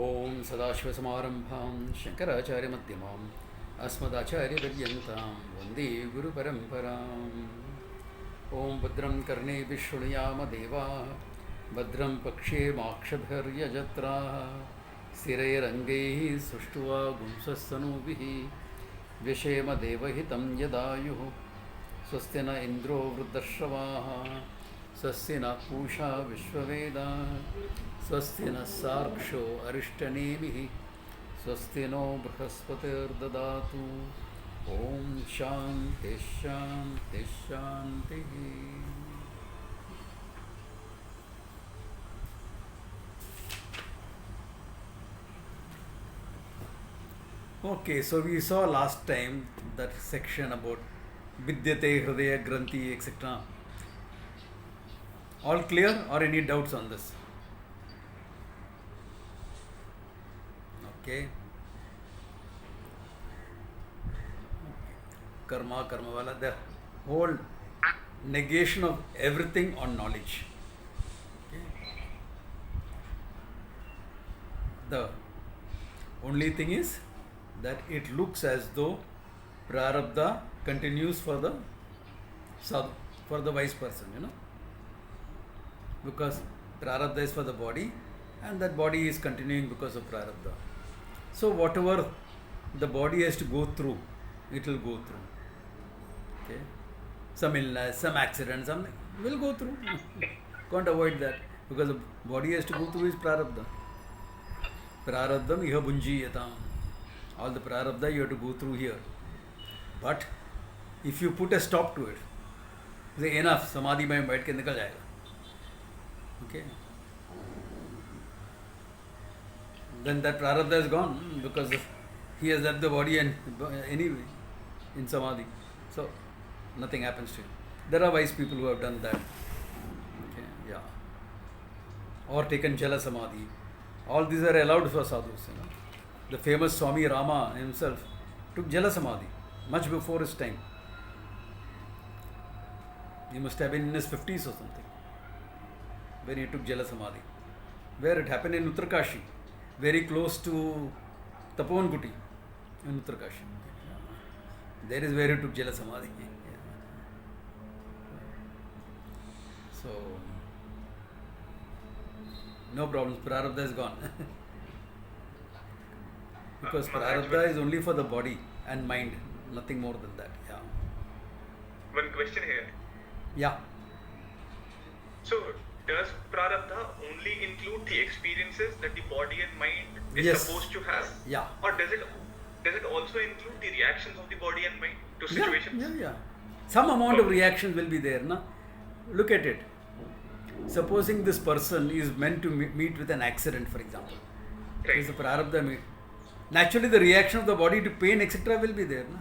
ओम सदाशिवसमारंभां शंकराचार्यमध्यमाम् अस्मदाचार्यपर्यन्तां वन्दे गुरुपरम्पराम्। ओम भद्रं कर्णेभिः शृणुयाम देवाः भद्रं पक्षेमाक्षभिर्यजत्राः स्थिरैरङ्गैः सुष्ठुवा गुंसस्तनूभिः व्यशेम देवहितं यदायुः। स्वस्ति न इन्द्रो वृद्धश्रवाः स्वस्ति न पूषा विश्ववेदाः स्वस्ति नः सार्क्ष्यो अरिष्टनेमिः स्वस्ति नो बृहस्पतिर्ददातु। ओम शांति शांति शांति। Okay, so we saw last time that section about vidyate hridaya granthi etc. All clear or any doubts on this? Okay. Karma wala, the whole negation of everything on knowledge. Okay. The only thing is that it looks as though prarabdha continues for the sadhu, for the wise person, because prarabdha is for the body and that body is continuing because of prarabdha. So whatever the body has to go through, it will go through. Okay, some illness, some accident, some will go through. Can't avoid that because the body has to go through is prarabdha. Prarabdham iha bunjiyatam. All the prarabdha you have to go through here. But if you put a stop to it, say enough, samadhi mein baith ke nikal jayega. Okay. Then that prarabdha is gone because he has left the body and anyway in samadhi. So nothing happens to him. There are wise people who have done that. Okay, yeah. Or taken jala samadhi. All these are allowed for sadhus. The famous Swami Rama himself took jala samadhi much before his time. He must have been in his 50s or something when he took jala samadhi. Where it happened in Uttarkashi, very close to Tapovan in Uttarkashi. There is where he took jala samadhi. So no problems. Prarabdha is gone. Because prarabdha is only for the body and mind, nothing more than that. Yeah. One question here. Yeah. So, does prarabdha only include the experiences that the body and mind is Yes. supposed to have? Yeah. Or does it also include the reactions of the body and mind to situations? Yeah. Some amount of reaction will be there. Na? Look at it. Supposing this person is meant to meet with an accident, for example. Right. Is a prarabdha meet. Naturally, the reaction of the body to pain, etc., will be there. Na?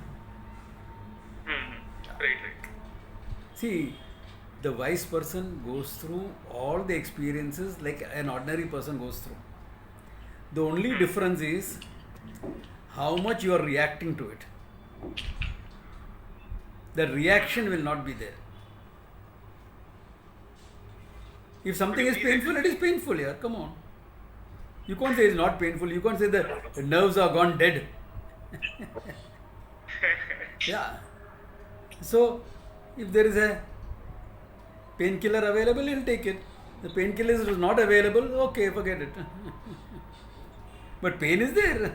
Mm-hmm. Right. See, the wise person goes through all the experiences like an ordinary person goes through. The only difference is how much you are reacting to it. The reaction will not be there. If something is painful, it is painful. Yeah, come on. You can't say it's not painful. You can't say the nerves are gone dead. Yeah. So, if there is a painkiller available, he'll take it. The painkiller is not available, okay, forget it. But pain is there.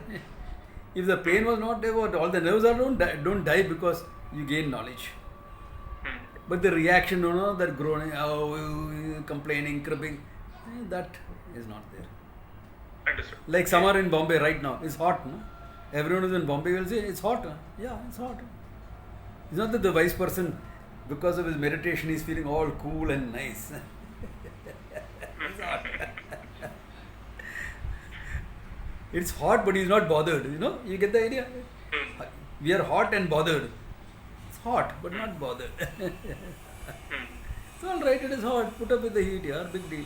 If the pain was not there, all the nerves don't die because you gain knowledge. But the reaction, that groaning, complaining, cribbing, that is not there. Understood. Like summer in Bombay right now, it's hot, no? Everyone who's in Bombay will say, it's hot. Yeah, it's hot. It's not that the wise person, because of his meditation, is feeling all cool and nice. It's hot. It's hot, but he's not bothered, You get the idea? We are hot and bothered. It's hot, but not bothered. It's all right, it is hot. Put up with the heat, yeah, big deal.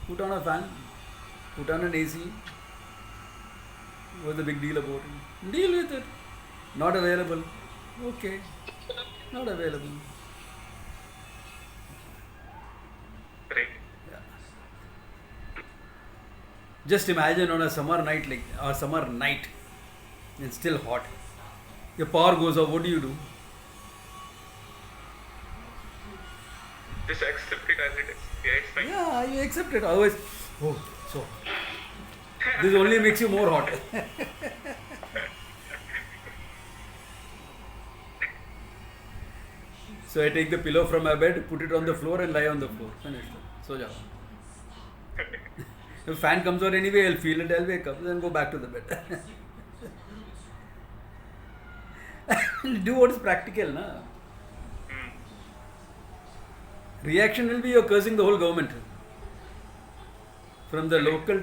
Put on a fan, put on an AC. What's the big deal about it? Deal with it. Not available. Okay. Not available. Right. Just imagine on a summer night, like a summer night, it's still hot. Your power goes off. What do you do? Just accept it as it is. Yeah, it's fine. Yeah, you accept it. Otherwise, oh, so this only makes you more hot. So I take the pillow from my bed, put it on the floor, and lie on the floor. Finished. So jao. If fan comes on anyway, I'll feel it. I'll wake up, then go back to the bed. Do what is practical, na? Reaction will be you're cursing the whole government. From the local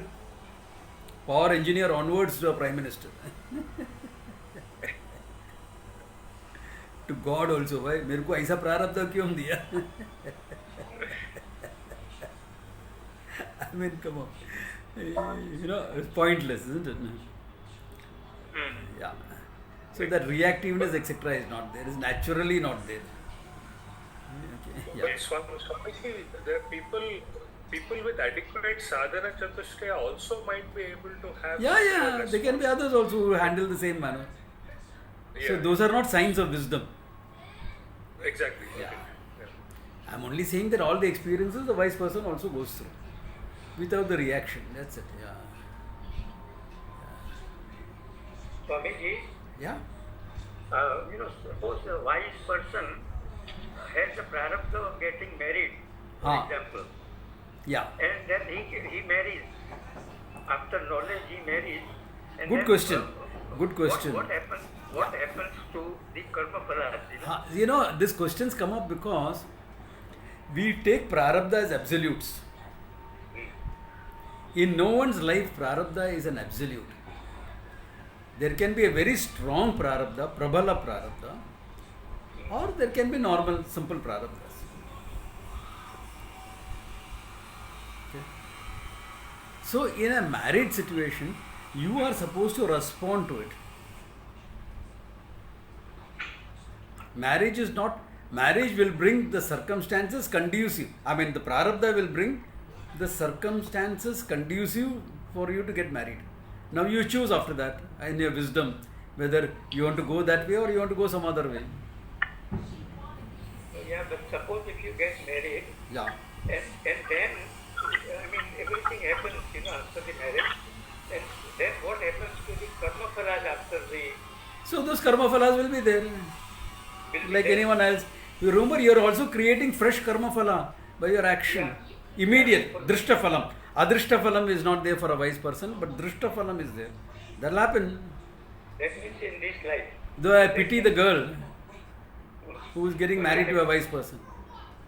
power engineer onwards to a prime minister. To God also, भाई मेरे को ऐसा प्रारब्ध क्यों दिया? I mean, come on. You know, it's pointless, isn't it? Yeah. So that reactiveness, etc., is not there. It's naturally not there. Okay. Yeah. But Swamiji, there are people with adequate sadhana chatushtaya also might be able to have. Yeah. There can be others also who handle the same manner. Yeah. So those are not signs of wisdom. Exactly. Yeah. Okay. Yeah. I'm only saying that all the experiences the wise person also goes through without the reaction. That's it. Yeah. Swamiji, Yeah. suppose a wise person has the prarabdha of getting married, for example, Yeah. and then he marries. After knowledge, he marries. And Good then, question. Good question. What happens to the karma phalas? You know, these questions come up because we take prarabdha as absolutes. In no one's life, prarabdha is an absolute. There can be a very strong prarabdha, prabhala prarabdha, or there can be normal, simple prarabdhas. Okay. So, in a married situation, you are supposed to respond to it. Marriage will bring the circumstances conducive. I mean, the prarabdha will bring the circumstances conducive for you to get married. Now you choose after that, in your wisdom, whether you want to go that way or you want to go some other way. Yeah, but suppose if you get married, Yeah. and then, everything happens, after the marriage, and then what happens to the karma phalas after the... So those karma phalas will be there, like anyone else. You remember, you are also creating fresh karma phala by your action. Immediate, drishta phalam. Adrishta phalam is not there for a wise person, but drishta phalam is there. That will happen. That means in this life. Though I pity the girl who is getting married to a wise person.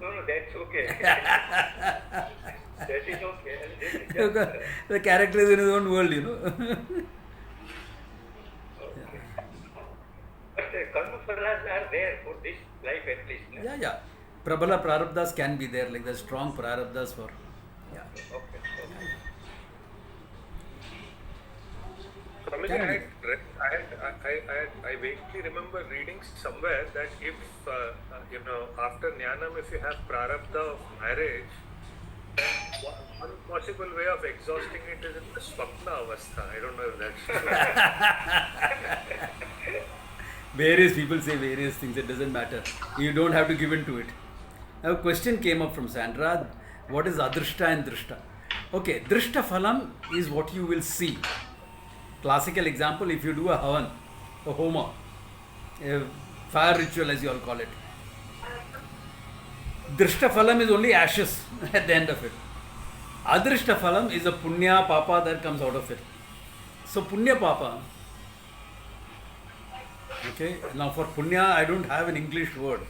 No, that's okay. That is okay. This is just, The character is in his own world, But karma phalas are there for this life at least. No? Yeah. Prabhala prarabdhas can be there, like the strong prarabdhas for. Yeah. Okay. Swamiji, I vaguely remember reading somewhere that if after jnanam, if you have prarabdha of marriage, then one possible way of exhausting it is in the swapna avastha. I don't know if that's true. Various people say various things, it doesn't matter. You don't have to give in to it. Now, a question came up from Sandra, what is adrishta and drishta? Okay, drishta phalam is what you will see. Classical example, if you do a havan, a homa, a fire ritual as you all call it. Drishta phalam is only ashes at the end of it. Adrishta phalam is a punya papa that comes out of it. So punya papa, okay, now for punya I don't have an English word.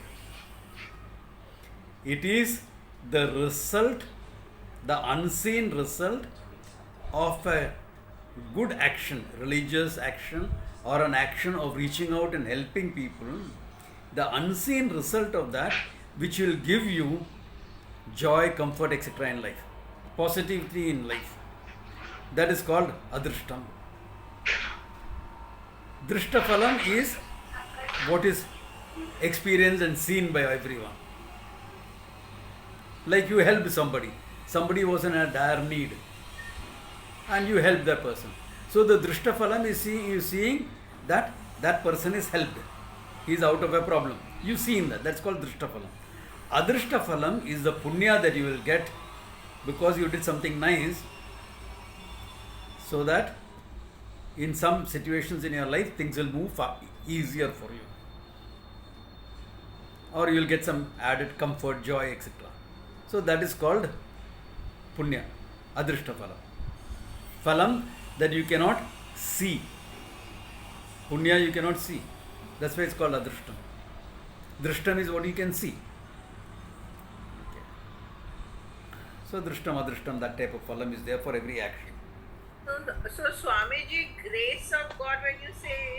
It is the result, the unseen result of a good action, religious action, or an action of reaching out and helping people. The unseen result of that, which will give you joy, comfort, etc. in life, positivity in life. That is called adrishtam. Drishta phalam is what is experienced and seen by everyone. Like you helped somebody was in a dire need. and you help that person. So the drishta phalam is seeing that that person is helped. He is out of a problem. You see in that. That's called drishta phalam. Adrishta phalam is the punya that you will get because you did something nice, so that in some situations in your life things will move easier for you, or you will get some added comfort, joy, etc. So that is called punya, adrishta phalam. Phalam that you cannot see. Punya you cannot see. That's why it's called adrishtam. Drishtam is what you can see. Okay. So drishtam, adrishtam, that type of phalam is there for every action. So Swamiji, grace of God,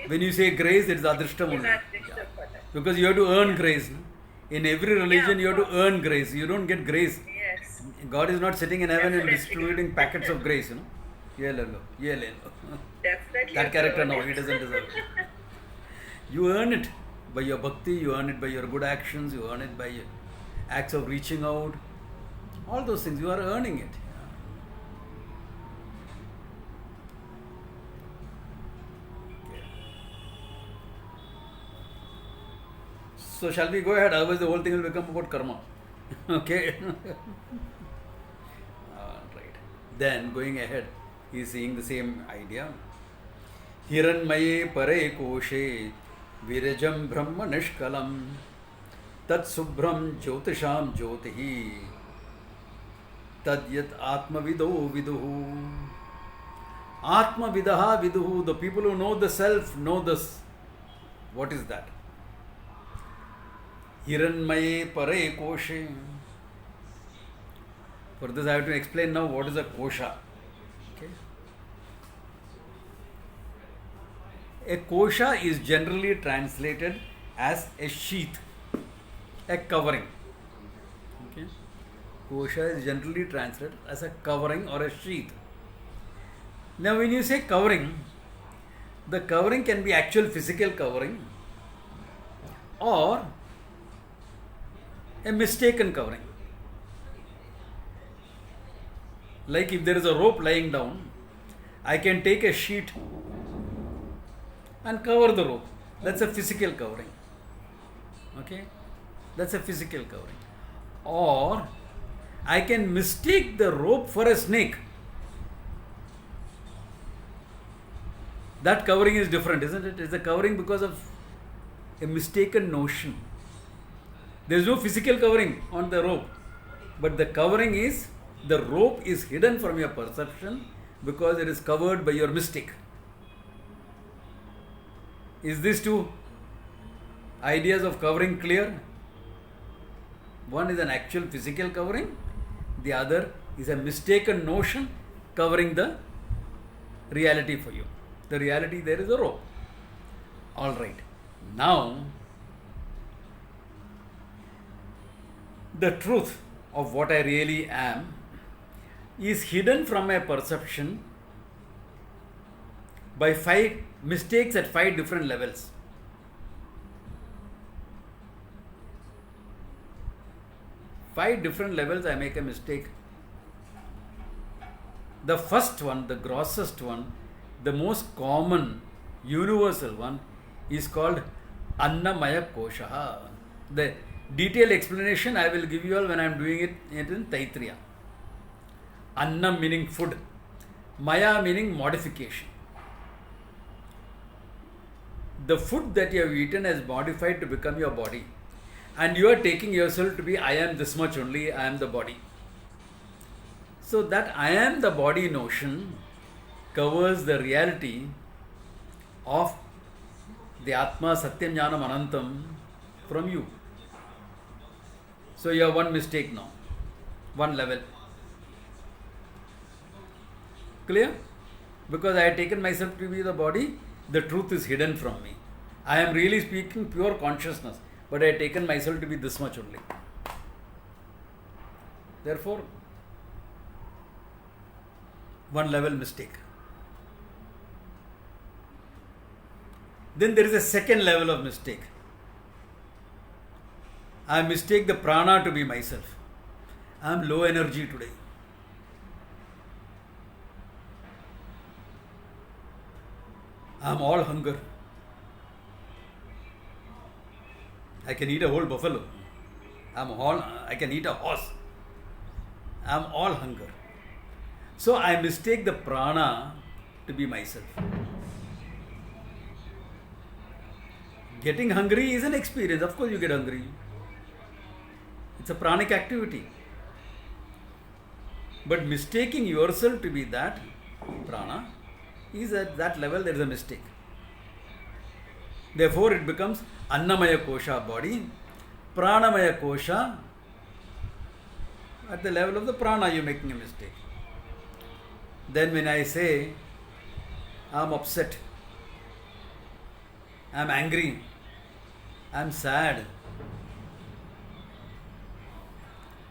when you say grace, it is adrishtam only. Yeah. Because you have to earn grace. No? In every religion, you have to earn grace. You don't get grace. Yes. God is not sitting in heaven and Definitely. distributing packets of grace. You know? Definitely. That character, no, he doesn't deserve it. You earn it by your bhakti, you earn it by your good actions, you earn it by your acts of reaching out. All those things, you are earning it. So shall we go ahead? Otherwise the whole thing will become about karma. Okay? Alright. Then going ahead, he is seeing the same idea. Hiranmaye pare koshe virajam brahma nishkalam tat subhram jyotisham jyotihi tad yat atmavido viduhu. Atmavidaha viduhu. The people who know the self know this. What is that? Hiranmaye pare koshe. For this I have to explain now what is a kosha. Okay. A kosha is generally translated as a sheath, a covering. Okay. Kosha is generally translated as a covering or a sheath. Now when you say covering, the covering can be actual physical covering or a mistaken covering. Like if there is a rope lying down, I can take a sheet and cover the rope. That's a physical covering. Okay? That's a physical covering. Or I can mistake the rope for a snake. That covering is different, isn't it? It's a covering because of a mistaken notion. There is no physical covering on the rope, but the covering is, the rope is hidden from your perception because it is covered by your mistake. Is these two ideas of covering clear? One is an actual physical covering, the other is a mistaken notion covering the reality for you. The reality there is a rope. Alright. Now, the truth of what I really am is hidden from my perception by 5 mistakes at 5 different levels. Five different levels I make a mistake. The first one, the grossest one, the most common, universal one is called Annamaya Kosha. The detailed explanation I will give you all when I am doing it in Taittiriya. Annam meaning food, Maya meaning modification. The food that you have eaten has modified to become your body, and you are taking yourself to be I am this much only, I am the body. So that I am the body notion covers the reality of the Atma Satyam Jnanam Anantam from you. So you have one mistake now, one level. Clear? Because I have taken myself to be the body, the truth is hidden from me. I am really speaking pure consciousness, but I have taken myself to be this much only. Therefore, one level mistake. Then there is a second level of mistake. I mistake the prana to be myself. I am low energy today. I am all hunger. I can eat a whole buffalo. I can eat a horse. I am all hunger. So I mistake the prana to be myself. Getting hungry is an experience. Of course you get hungry. It's a pranic activity. But mistaking yourself to be that prana is at that level there is a mistake. Therefore it becomes Annamaya Kosha body, Pranamaya Kosha. At the level of the prana you are making a mistake. Then when I say I am upset, I am angry, I am sad,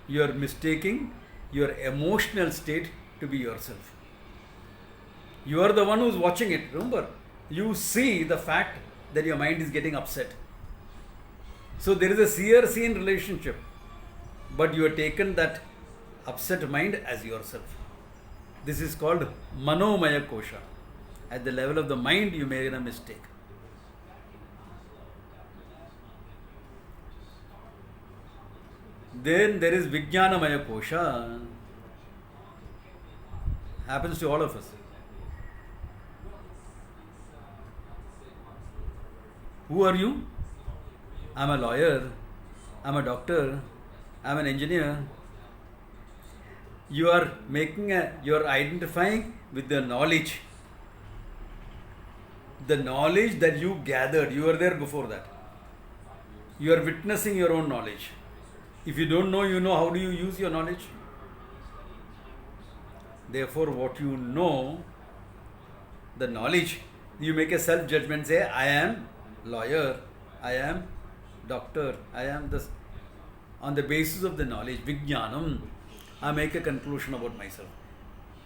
you are mistaking your emotional state to be yourself. You are the one who is watching it. Remember, you see the fact that your mind is getting upset. So there is a seer-seen relationship, but you have taken that upset mind as yourself. This is called Manomaya Kosha. At the level of the mind, you made a mistake. Then there is Vijnanamaya Kosha. Happens to all of us. Who are you? I am a lawyer. I am a doctor. I am an engineer. You are identifying with the knowledge. The knowledge that you gathered. You were there before that. You are witnessing your own knowledge. If you don't know, you know, how do you use your knowledge? Therefore, what you know, the knowledge, you make a self-judgment, say, I am lawyer, I am doctor, I am this. On the basis of the knowledge, Vijnanam, I make a conclusion about myself.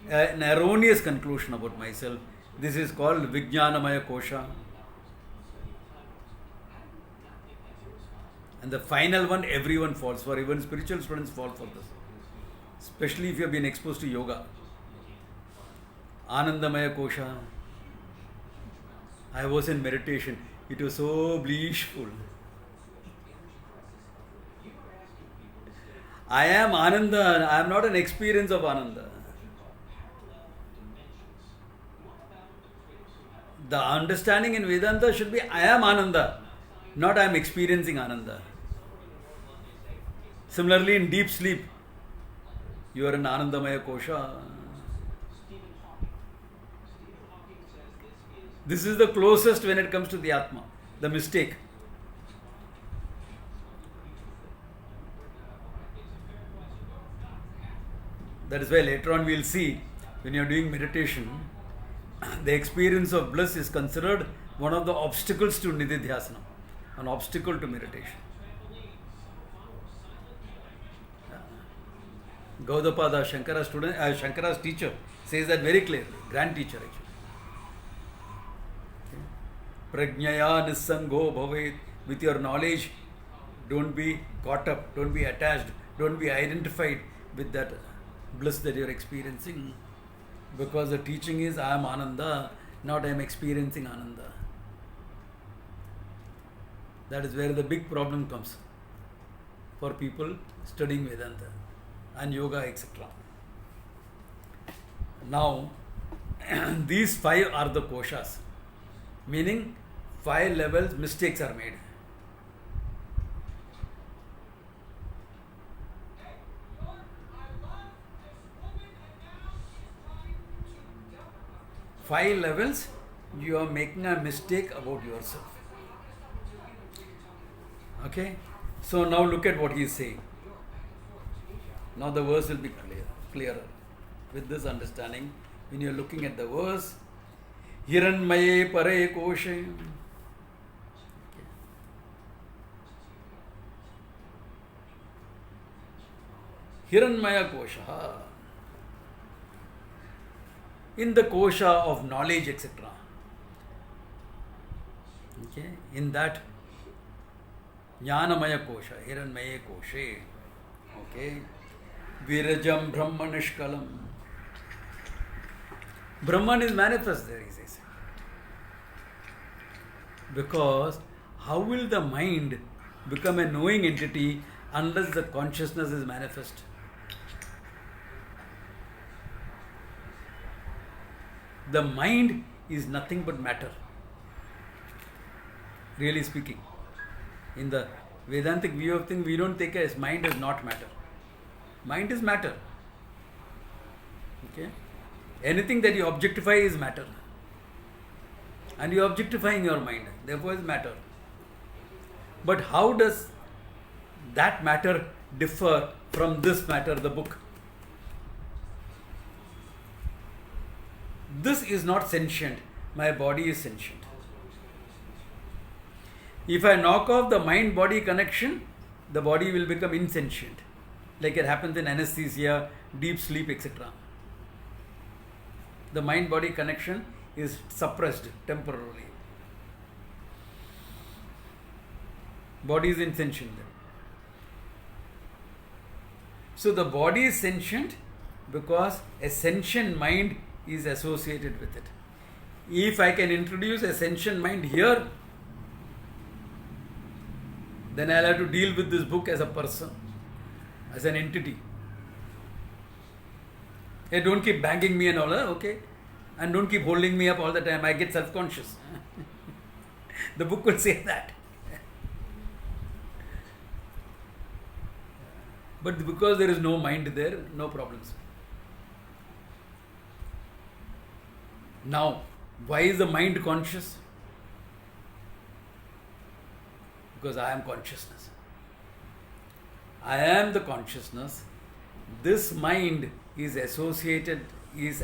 An erroneous conclusion about myself. This is called Vijnanamaya Kosha. And the final one, everyone falls for. Even spiritual students fall for this. Especially if you have been exposed to yoga. Anandamaya Kosha. I was in meditation. It was so blissful. I am Ananda. I am not an experience of Ananda. The understanding in Vedanta should be I am Ananda, not I am experiencing Ananda. Similarly, in deep sleep, you are an Anandamaya Kosha. This is the closest when it comes to the Atma, the mistake. That is why later on we will see, when you are doing meditation, the experience of bliss is considered one of the obstacles to Nididhyasana, an obstacle to meditation. Gaudapada, Shankara's teacher, says that very clearly, grand teacher actually. Prajnaya nissango bhavet. With your knowledge, don't be caught up, don't be attached, don't be identified with that bliss that you are experiencing. Because the teaching is I am Ananda, not I am experiencing Ananda. That is where the big problem comes for people studying Vedanta and yoga, etc. Now, these 5 are the koshas, meaning 5 levels mistakes are made. Five levels, you are making a mistake about yourself. Okay? So now look at what he is saying. Now the verse will be clearer. With this understanding, when you are looking at the verse, Hiranmaye pare koshe. Hiranmaya kosha. In the kosha of knowledge, etc. Okay? In that Jnanamaya kosha, Hiranmaya koshe. Okay? Virajam Brahmanishkalam. Brahman is manifest there, he says. Because how will the mind become a knowing entity unless the consciousness is manifest? The mind is nothing but matter. Really speaking, in the Vedantic view of things, we don't take as mind as not matter. Mind is matter. Okay? Anything that you objectify is matter. And you are objectifying your mind, therefore is matter. But how does that matter differ from this matter, the book? This is not sentient, my body is sentient. If I knock off the mind-body connection, the body will become insentient, like it happens in anesthesia, deep sleep, etc. The mind-body connection is suppressed temporarily. Body is insentient then. So the body is sentient because a sentient mind is associated with it. If I can introduce a sentient mind here, then I'll have to deal with this book as a person, as an entity. Hey, don't keep banging me and all, okay? And don't keep holding me up all the time. I get self-conscious. The book will say that. But because there is no mind there, no problems. Now, why is the mind conscious? Because I am consciousness. I am the consciousness. This mind is associated with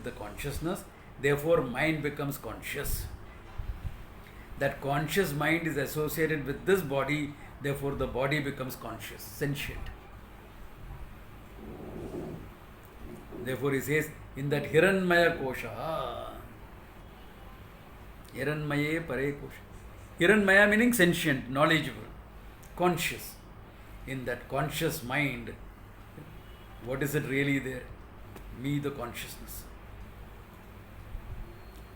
the consciousness. Therefore, mind becomes conscious. That conscious mind is associated with this body. Therefore, the body becomes conscious, sentient. Therefore, he says, in that Hiranmaya Kosha, Hiranmaye Pare Kosha. Hiranmaya meaning sentient, knowledgeable, conscious. In that conscious mind, what is it really there? Me, the consciousness.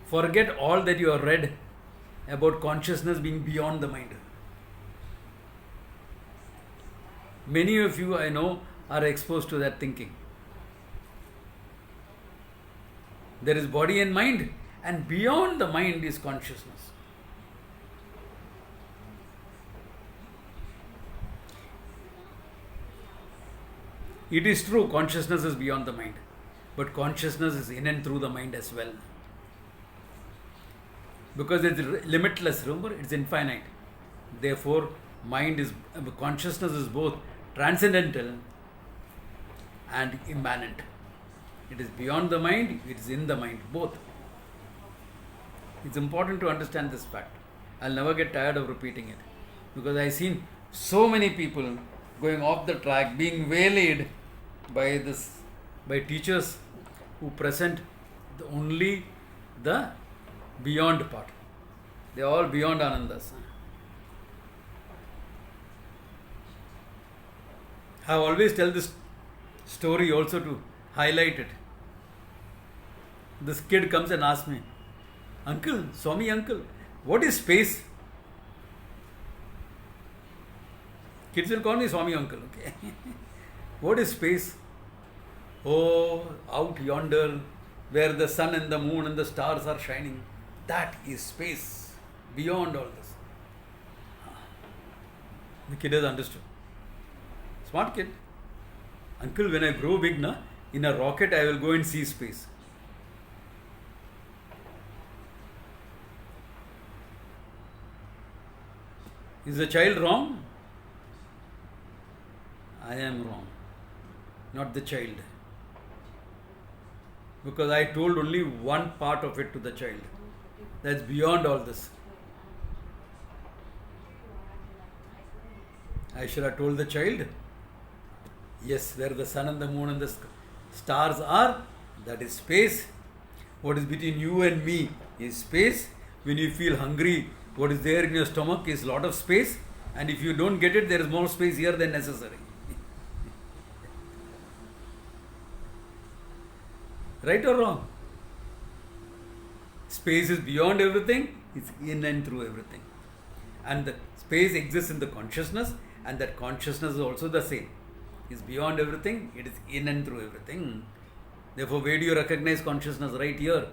Forget all that you have read about consciousness being beyond the mind. Many of you, I know, are exposed to that thinking. There is body and mind, and beyond the mind is consciousness. It is true, consciousness is beyond the mind, but consciousness is in and through the mind as well. Because it's limitless, remember, it's infinite. Therefore, consciousness is both transcendental and immanent. It is beyond the mind, it is in the mind, both. It's important to understand this fact. I'll never get tired of repeating it. Because I've seen so many people going off the track, being waylaid by teachers who present only the beyond part. They are all beyond Anandas. I always tell this story also to highlight it. This kid comes and asks me, Uncle, Swami uncle, what is space? Kids will call me Swami uncle, okay? What is space? Oh, out yonder, where the sun and the moon and the stars are shining, that is space, beyond all this. The kid has understood. Smart kid. Uncle, when I grow big, in a rocket I will go and see space. Is the child wrong? I am wrong, not the child. Because I told only one part of it to the child. That's beyond all this. I should have told the child, yes, where the sun and the moon and the stars are, that is space. What is between you and me is space. When you feel hungry, what is there in your stomach is lot of space. And if you don't get it, there is more space here than necessary. Right or wrong? space is beyond everything, it's in and through everything. And the space exists in the consciousness, and that consciousness is also the same. It's beyond everything, it is in and through everything. Therefore, where do you recognize consciousness? Right here.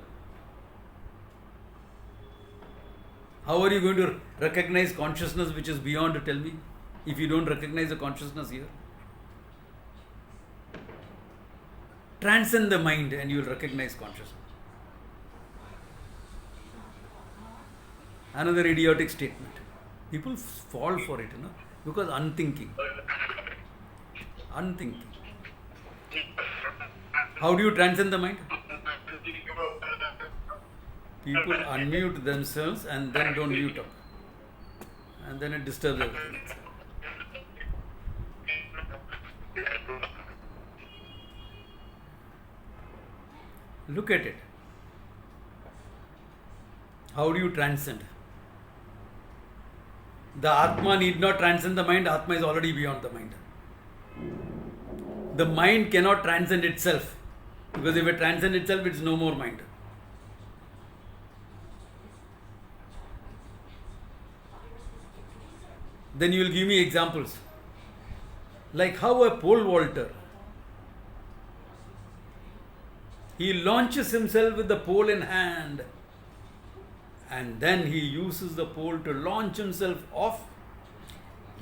How are you going to recognize consciousness which is beyond, tell me, if you don't recognize the consciousness here? Transcend the mind and you will recognize consciousness. Another idiotic statement. People fall for it, because unthinking. Unthinking. How do you transcend the mind? People unmute themselves and then don't mute up. And then it disturbs everything. Look at it. How do you transcend? The Atma need not transcend the mind. Atma is already beyond the mind. The mind cannot transcend itself. Because if it transcends itself, it's no more mind. Then you will give me examples. Like how a pole vaulter, he launches himself with the pole in hand, and then he uses the pole to launch himself off,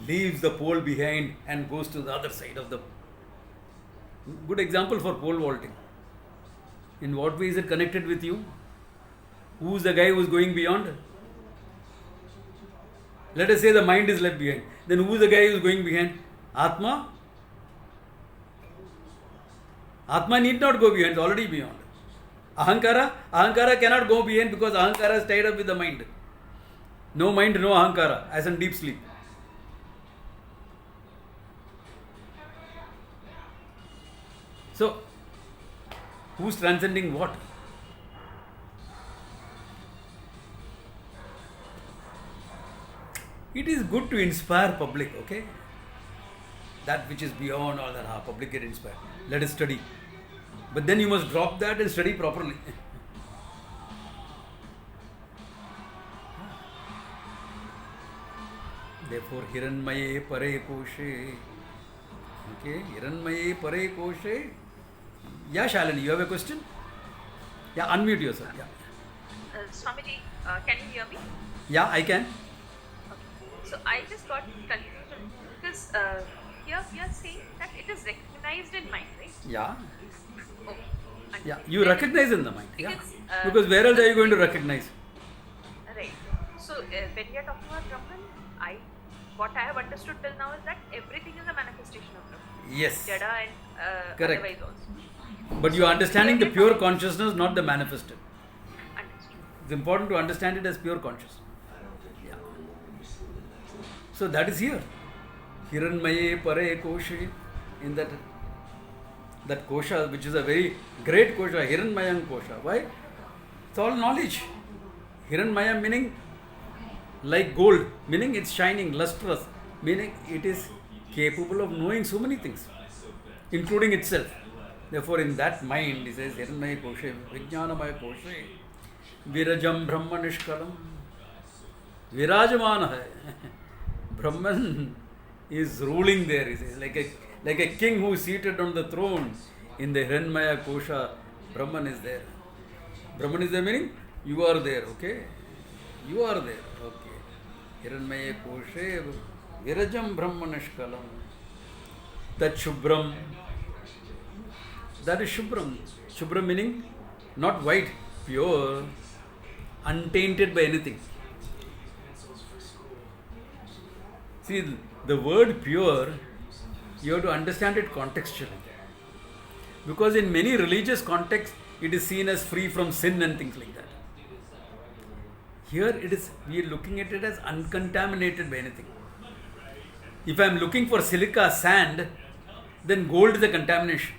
leaves the pole behind and goes to the other side of the... Good example for pole vaulting. In what way is it connected with you? Who is the guy who is going beyond? Let us say the mind is left behind. Then who is the guy who is going behind? Atma? Atma need not go behind, it's already beyond. Ahankara? Ahankara cannot go behind because Ahankara is tied up with the mind. No mind, no Ahankara, as in deep sleep. So, who's transcending what? It is good to inspire public, okay? That which is beyond all that, public get inspired. Let us study. But then you must drop that and study properly. Therefore, Hiranmaye Pare Koshe. Okay, Hiranmaye Pare Koshe. Yeah, Shalini, you have a question? Yeah, unmute yourself. Yeah. Swamiji, can you hear me? Yeah, I can. Okay. So I just got confused because here we are saying that it is recognized in mind, right? Yeah. Okay. Yeah, you recognize in the mind. Yeah. Because, Because where else are you going to recognize? Right. So when we are talking about Brahman, what I have understood till now is that everything is a manifestation of Brahman. Yes. Jada and Correct. otherwise also. But you are understanding the pure consciousness, not the manifested. Understood. It's important to understand it as pure consciousness. Yeah. So that is here. Hiranmaye Pare Koshe, in that kosha, which is a very great kosha, Hiranmayam kosha. Why? It's all knowledge. Hiranmaya meaning like gold, meaning it's shining, lustrous, meaning it is capable of knowing so many things, including itself. Therefore, in that mind, he says, Hiranmaya koshe, Vijnanamaya koshe, Virajam Brahma Nishkalam. Virajamana hai. Brahman is ruling there, he says, like a king who is seated on the throne. In the Hiranmaya kosha, Brahman is there. Brahman is there meaning you are there, okay? You are there, okay. Hiranmaya koshe, Virajam Brahma Nishkalam. That Shubram, that is Shubram. Shubram meaning not white, pure, untainted by anything. See, the word pure, you have to understand it contextually. Because in many religious contexts, it is seen as free from sin and things like that. Here it is, we are looking at it as uncontaminated by anything. If I am looking for silica, sand, then gold is a contamination.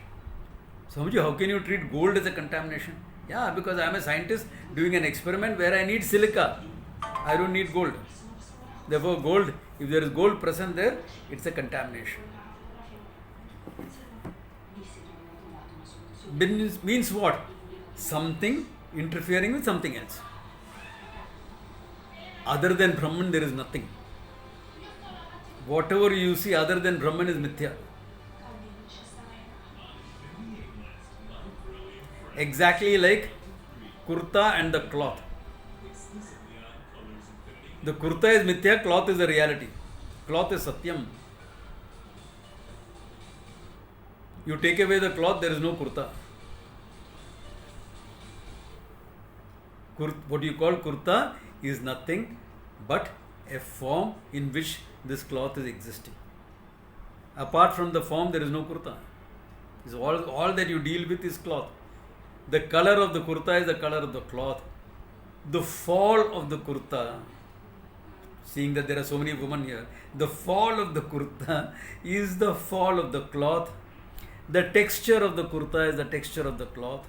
Swamiji, how can you treat gold as a contamination? Yeah, because I am a scientist doing an experiment where I need silica. I don't need gold. Therefore, gold, if there is gold present there, it's a contamination. Means what? Something interfering with something else. Other than Brahman, there is nothing. Whatever you see other than Brahman is mithya. Exactly like kurta and the cloth. The kurta is mithya, cloth is the reality. Cloth is satyam. You take away the cloth, there is no kurta. What you call kurta is nothing but a form in which this cloth is existing. Apart from the form, there is no kurta. It's all that you deal with is cloth. The color of the kurta is the color of the cloth. The fall of the kurta, seeing that there are so many women here, the fall of the kurta is the fall of the cloth. The texture of the kurta is the texture of the cloth.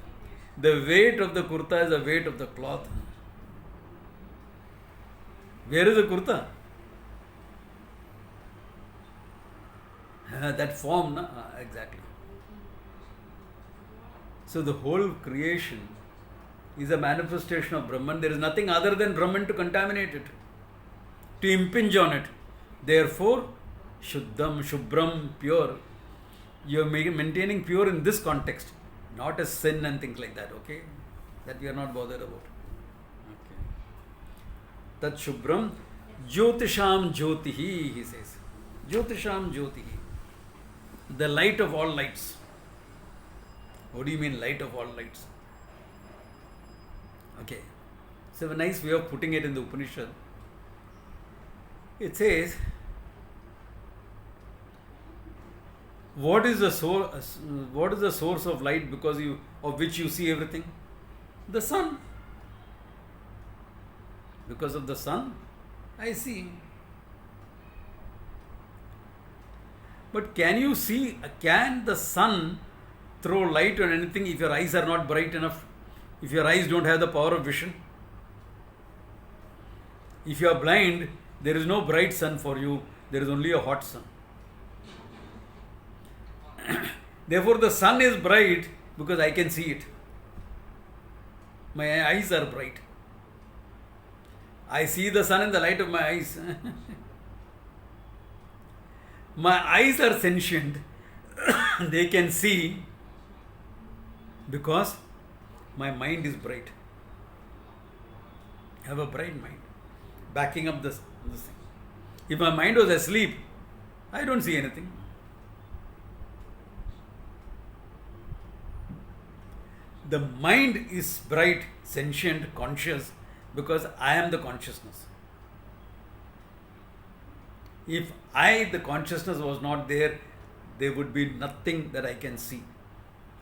The weight of the kurta is the weight of the cloth. Where is the kurta? That form, na? Exactly. So the whole creation is a manifestation of Brahman. There is nothing other than Brahman to contaminate it, to impinge on it. Therefore, Shuddham, Shubhram, pure. You are maintaining pure in this context, not as sin and things like that, okay? That we are not bothered about. Okay. Tat Shubhram, Jyotisham Jyotihi, he says. Jyotisham Jyotihi. The light of all lights. What do you mean, light of all lights? Okay. So, a nice way of putting it in the Upanishad. It says, what is the source of light of which you see everything? The sun. Because of the sun, I see. But can the sun throw light on anything if your eyes are not bright enough? If your eyes don't have the power of vision? If you are blind, there is no bright sun for you, there is only a hot sun. Therefore, the sun is bright because I can see it. My eyes are bright. I see the sun in the light of my eyes. My eyes are sentient. They can see because my mind is bright. I have a bright mind, backing up this thing. If my mind was asleep, I don't see anything. The mind is bright, sentient, conscious because I am the consciousness. If the consciousness was not there, there would be nothing that I can see.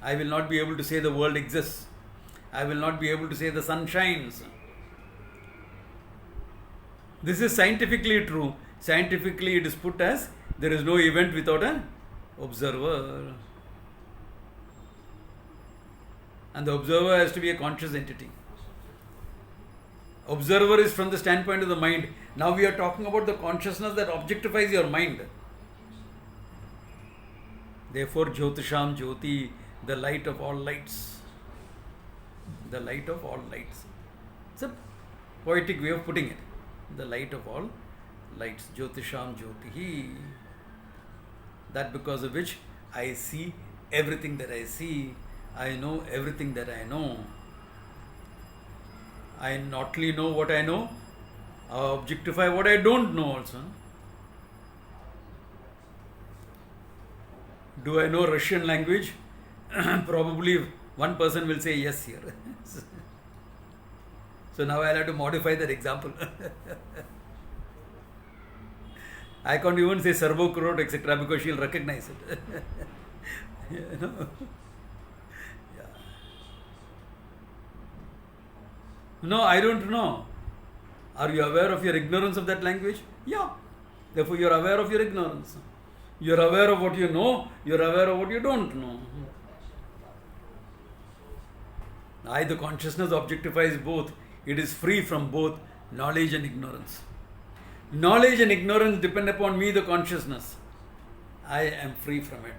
I will not be able to say the world exists. I will not be able to say the sun shines. This is scientifically true. Scientifically, it is put as there is no event without an observer. And the observer has to be a conscious entity. Observer is from the standpoint of the mind. Now we are talking about the consciousness that objectifies your mind. Therefore, Jyotisham Jyoti, the light of all lights. The light of all lights. It's a poetic way of putting it. The light of all lights. Jyotisham Jyotihi. That because of which I see everything that I see. I know everything that I know. I not only know what I know, I objectify what I don't know also. Do I know Russian language? Probably one person will say yes here. So now I'll have to modify that example. I can't even say Serbo-Croat, etc. because she'll recognize it. You know? No, I don't know. Are you aware of your ignorance of that language? Yeah. Therefore, you are aware of your ignorance. You are aware of what you know, you are aware of what you don't know. The consciousness objectifies both. It is free from both knowledge and ignorance. Knowledge and ignorance depend upon me, the consciousness. I am free from it.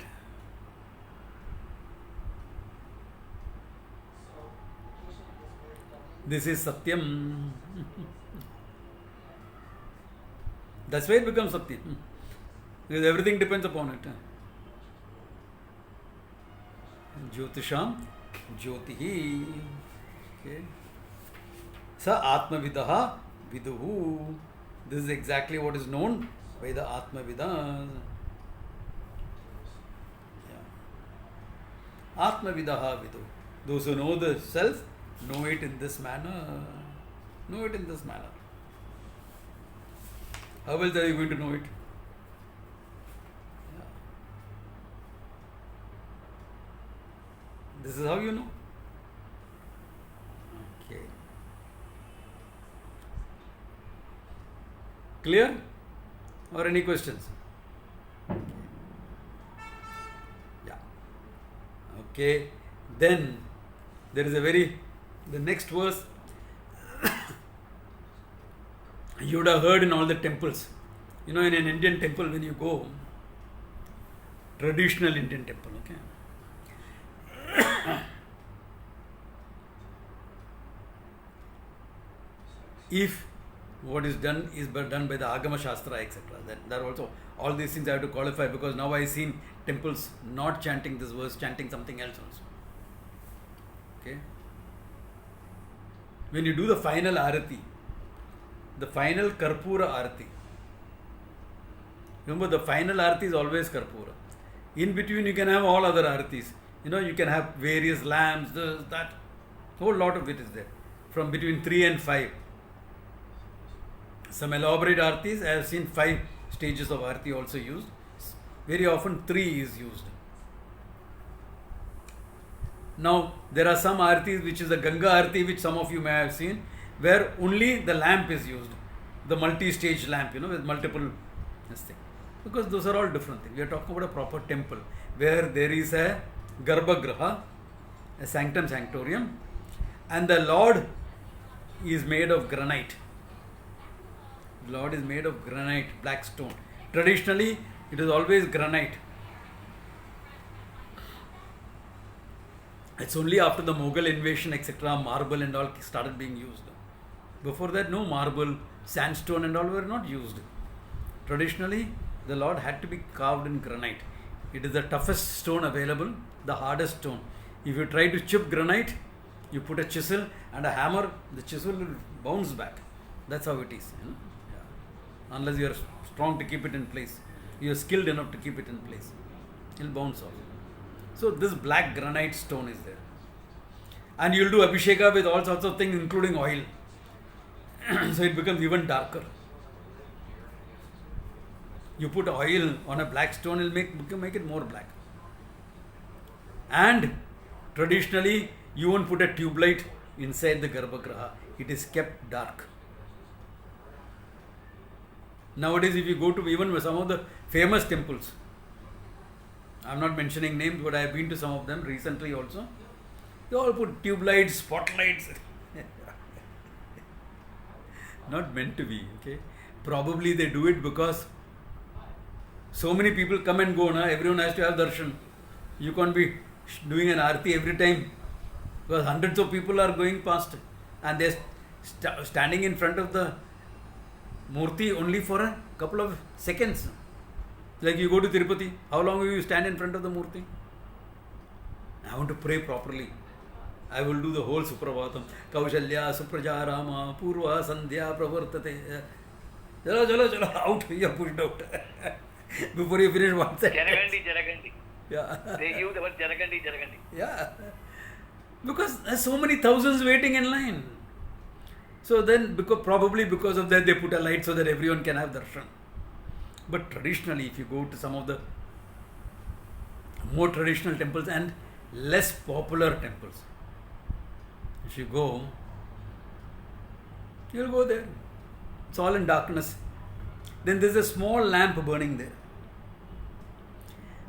This is Satyam. That's why it becomes Sakti. Because everything depends upon it. Jyotisham Jyotihi. Okay. Sa Atmavidaha Viduhu. This is exactly what is known by the Atmavidas. Yeah. Atmavidaha Vidu. Those who know the self know it in this manner. Know it in this manner. How else are you going to know it? Yeah. This is how you know. Okay. Clear? Or any questions? Yeah. Okay. Then there is the next verse you would have heard in all the temples. In an Indian temple, when you go, traditional Indian temple, okay? If what is done is done by the Agama Shastra, etc., that also, all these things I have to qualify, because now I've seen temples not chanting this verse, chanting something else also. Okay? When you do the final arati, the final Karpura Arati. Remember, the final Arati is always Karpura. In between, you can have all other Aratis. You can have various lamps, this, that. Whole lot of it is there. From between 3 and 5. Some elaborate Aratis, I have seen 5 stages of Arati also used. Very often 3 is used. Now, there are some Aratis which is the Ganga Arati, which some of you may have seen, where only the lamp is used, the multi-stage lamp, with multiple thing. Because those are all different things. We are talking about a proper temple where there is a Garbhagraha, a sanctum sanctorium, and the Lord is made of granite. The Lord is made of granite, black stone. Traditionally, it is always granite. It's only after the Mughal invasion, etc., marble and all started being used. Before that, no marble, sandstone and all were not used. Traditionally, the Lord had to be carved in granite. It is the toughest stone available, the hardest stone. If you try to chip granite, you put a chisel and a hammer, the chisel will bounce back. That's how it is. Yeah. Unless you are strong to keep it in place. You are skilled enough to keep it in place. It will bounce off. So this black granite stone is there. And you will do Abhisheka with all sorts of things, including oil. So it becomes even darker. You put oil on a black stone, it will make it more black. And traditionally, you won't put a tube light inside the Garbhagraha. It is kept dark. Nowadays, if you go to even some of the famous temples, I'm not mentioning names, but I have been to some of them recently also. They all put tube lights, spotlights. Not meant to be, okay? Probably they do it because so many people come and go, everyone has to have darshan. You can't be doing an arati every time because hundreds of people are going past and they're standing in front of the murti only for a couple of seconds. Like you go to Tirupati, how long will you stand in front of the murti? I want to pray properly. I will do the whole Suprabhatam. Kaushalya, Supraja, Rama, Purva, Sandhya, Pravartate. Jala, out. You are pushed out. Before you finish one sentence. Jaragandi. Yeah. They give the word Jaragandi. Yeah. Because there's so many thousands waiting in line. So then, probably because of that, they put a light so that everyone can have darshan. But traditionally, if you go to some of the more traditional temples and less popular temples, if you go, you'll go there. It's all in darkness. Then there's a small lamp burning there.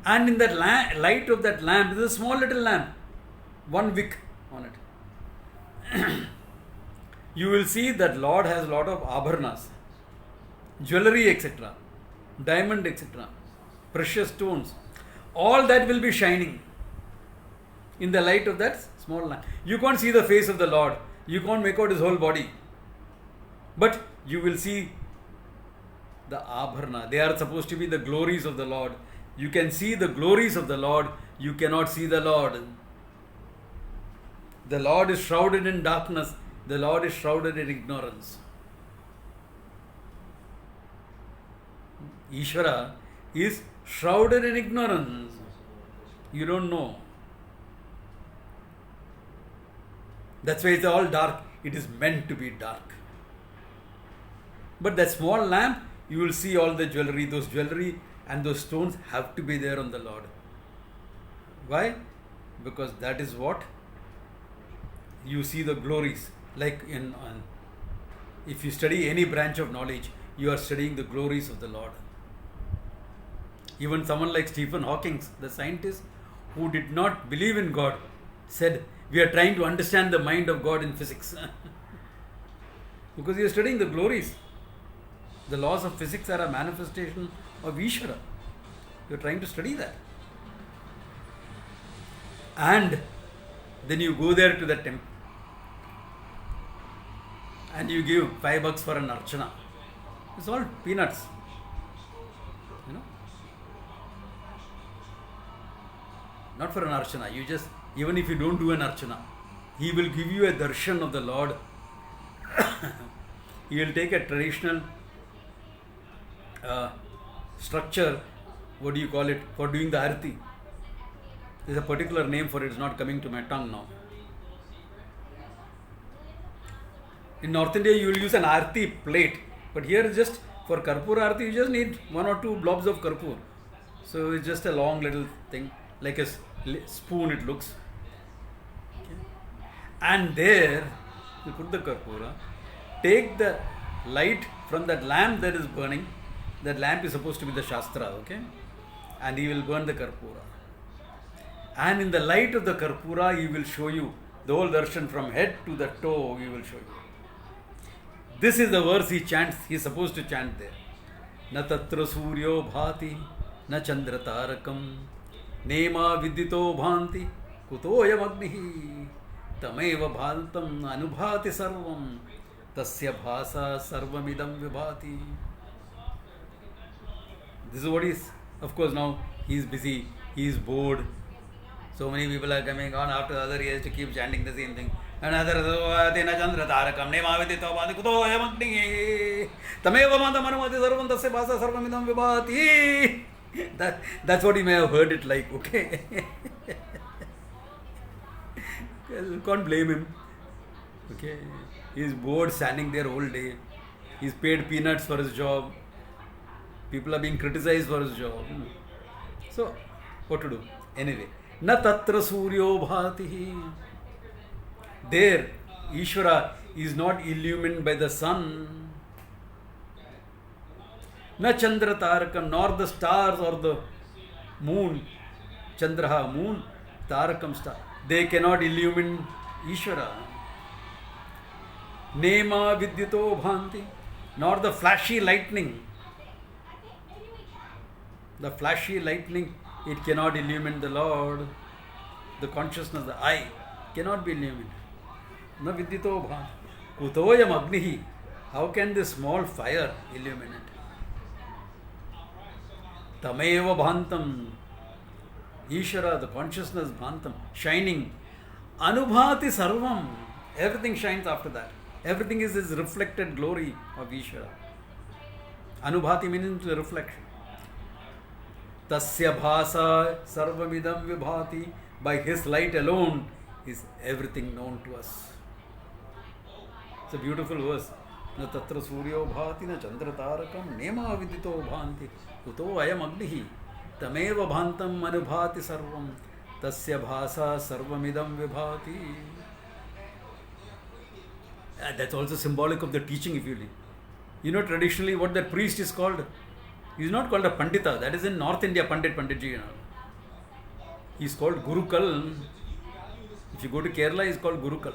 And in that light of that lamp, there's a small little lamp, one wick on it. You will see that Lord has a lot of abharnas, jewelry, etc., diamond, etc., precious stones. All that will be shining in the light of that small lamp. You can't see the face of the Lord. You can't make out his whole body. But you will see the abharana. They are supposed to be the glories of the Lord. You can see the glories of the Lord, you cannot see the Lord. The Lord is shrouded in darkness, the Lord is shrouded in ignorance. Ishvara is shrouded in ignorance. You don't know. That's why it's all dark. It is meant to be dark. But that small lamp, you will see all the jewelry. Those jewelry and those stones have to be there on the Lord. Why? Because that is what you see the glories. Like if you study any branch of knowledge, you are studying the glories of the Lord. Even someone like Stephen Hawking, the scientist who did not believe in God, said, we are trying to understand the mind of God in physics. Because you are studying the glories. The laws of physics are a manifestation of Ishvara. You are trying to study that. And then you go there to the temple and you give $5 for an archana. It's all peanuts. You know? Not for an archana. You just, even if you don't do an archana, he will give you a darshan of the Lord. He will take a traditional structure, what do you call it, for doing the arati. There's a particular name for it, it's not coming to my tongue now. In North India, you will use an arati plate, but here is just for Karpur arati, you just need 1 or 2 blobs of Karpur. So it's just a long little thing, like a spoon it looks. Okay. And there, you put the Karpura, take the light from that lamp that is burning. That lamp is supposed to be the Shastra, okay? And he will burn the Karpura. And in the light of the Karpura, he will show you the whole darshan from head to the toe, he will show you. This is the verse he chants, he is supposed to chant there. Na tatra suryo bhati, na chandra tarakam, nema vidito bhanti, kutoyam agnihi, tameva bhantam anubhati sarvam, tasya bhasa sarvamidam vibhati. This is what he is. Of course, now he is busy, he is bored. So many people are coming on after the other, he has to keep chanting the same thing. Another Chandra Tarakam, Nemaviti Tobadi Kuto Yamagni, Tameva Mandamanamati Sarvan Tasya Basa Sarvamidam Vibhati. That's what he may have heard it like, okay? You can't blame him. Okay? He is bored standing there all day. He is paid peanuts for his job. People are being criticized for his job. So, what to do? Anyway, na tatra suryo bhati. There, Ishvara is not illumined by the sun. Na chandra tarakam, nor the stars or the moon. Chandraha, moon, tarakam, star. They cannot illumine Ishvara. Nema vidyuto bhanti, nor the flashy lightning. The flashy lightning, it cannot illumine the Lord. The consciousness, the eye, cannot be illuminated. Na vidyito bhanti. Kutoyam agnihi. How can this small fire illuminate? Tameva bhantam. Ishvara, the consciousness bhantam, shining. Anubhati sarvam. Everything shines after that. Everything is this reflected glory of Ishvara. Anubhati means the reflection. Tasya bhasa sarvamidam vibhati. By his light alone is everything known to us. It's a beautiful verse. Na tatra suryo bhati na chandra tarakam nema vidito bhanti kuto ayam agnihi tameva bhantam anubhati sarvam tasya bhasa sarvamidam vibhati. That's also symbolic of the teaching, if you read. You know, traditionally what that priest is called? He is not called a Pandita. That is in North India, Panditji. You know. He is called Gurukal. If you go to Kerala, he is called Gurukal.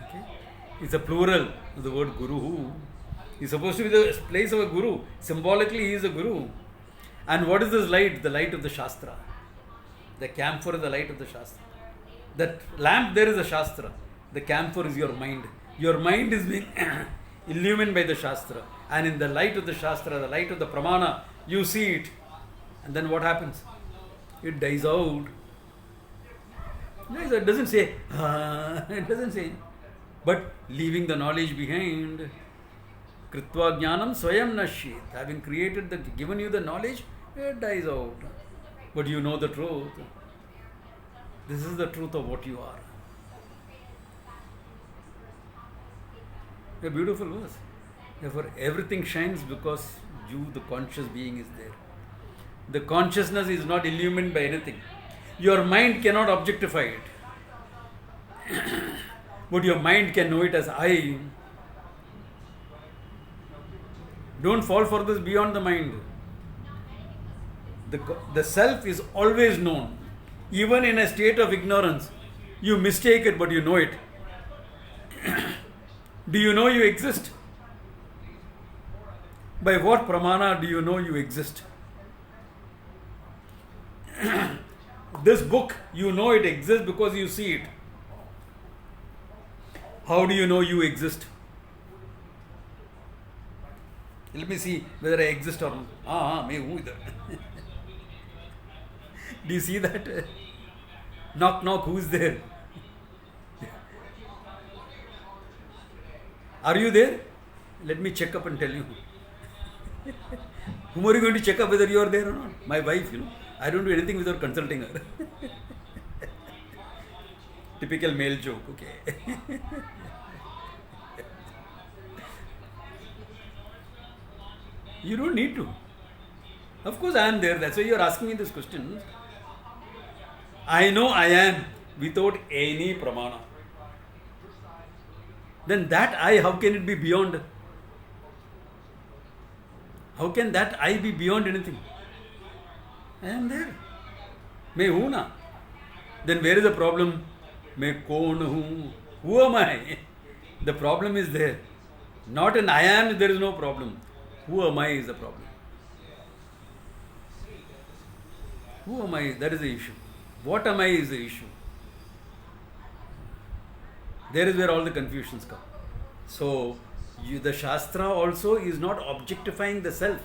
Okay? It's a plural of the word Guru. He is supposed to be the place of a Guru. Symbolically, he is a Guru. And what is this light? The light of the Shastra. The camphor is the light of the Shastra. That lamp there is a Shastra. The camphor is your mind. Your mind is being illumined by the Shastra, and in the light of the Shastra, the light of the Pramana, you see it, and then what happens? It dies out. It doesn't say, it doesn't say, but leaving the knowledge behind. Kritva jnanam swayam nashyet. Having created given you the knowledge, it dies out. But you know the truth. This is the truth of what you are. A beautiful verse. Therefore, everything shines because you, the conscious being, is there. The consciousness is not illumined by anything. Your mind cannot objectify it. But your mind can know it as I. Don't fall for this beyond the mind. The self is always known. Even in a state of ignorance, you mistake it, but you know it. Do you know you exist? By what pramana do you know you exist? This book, you know it exists because you see it. How do you know you exist? Let me see whether I exist or not. मैं हूँ इधर. Do you see that? Knock, knock, who's there? Are you there? Let me check up and tell you. Whom are you going to check up whether you are there or not? My wife, I don't do anything without consulting her. Typical male joke, okay. You don't need to. Of course I am there. That's why you are asking me this question. I know I am without any pramana. Then that I, how can it be beyond? How can that I be beyond anything? I am there. मैं हूँ ना. Then where is the problem? मैं कौन हूँ? Who am I? The problem is there. Not in I am, there is no problem. Who am I is the problem. Who am I? That is the issue. What am I is the issue. There is where all the confusions come. So, the Shastra also is not objectifying the self.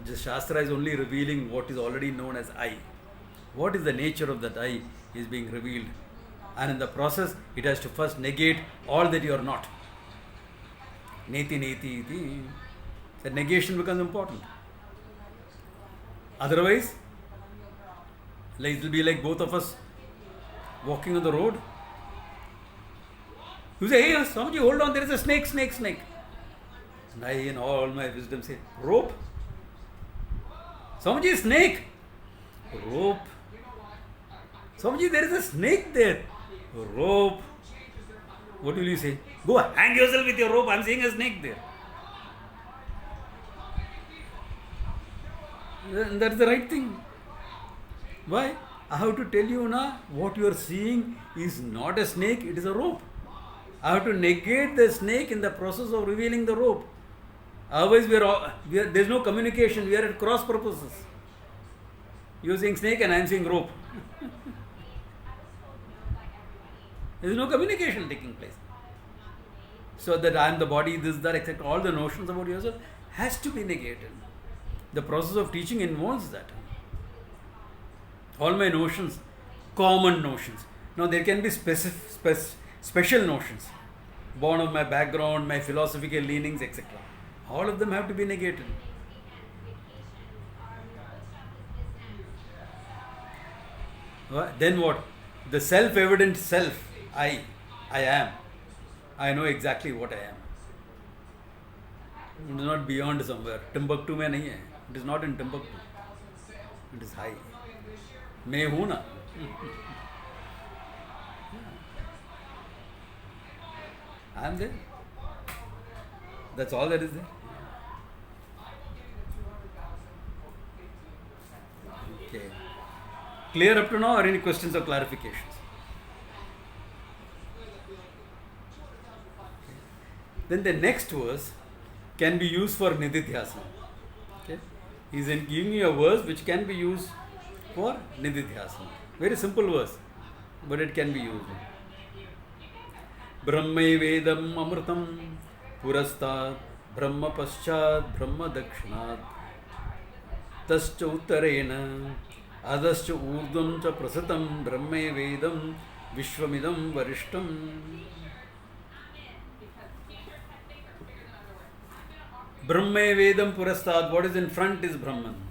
The Shastra is only revealing what is already known as I. What is the nature of that I is being revealed. And in the process, it has to first negate all that you are not. Neti neti iti. The negation becomes important. Otherwise, it will be like both of us walking on the road. You say, hey, Swamiji, hold on, there is a snake, snake, snake. And I, in all my wisdom, say, rope? Swamiji, snake. Rope. Swamiji, there is a snake there. Rope. What will you say? Go hang yourself with your rope. I am seeing a snake there. And that's the right thing. Why? I have to tell you now, what you are seeing is not a snake, it is a rope. I have to negate the snake in the process of revealing the rope. Otherwise, there is no communication. We are at cross purposes. You are saying snake and I am saying rope. There is no communication taking place. So that I am the body, this, that, etc. All the notions about yourself has to be negated. The process of teaching involves that. All my notions, common notions. Now there can be special notions, born of my background, my philosophical leanings, etc. All of them have to be negated. Then what? The self-evident self, I am. I know exactly what I am. It is not beyond somewhere. Timbuktu mein nahi hai. It is not in Timbuktu. It is high. मैं हूँ ना. I am there. That's all that is there. Okay. Clear up to now, or any questions or clarifications? Okay. Then the next verse can be used for nididhyasana. Okay. He is giving you a verse which can be used for nididhyasana. Very simple verse, but it can be used. Brahmai Vedam Amritam Purastat Brahma Paschat Brahma Dakshinat Tascha Uttarena Adascha Urdhvam Cha Prasatam Brahme Vedam Vishwamidam Varishtam. Brahme Vedam Purastat, what is in front is Brahman.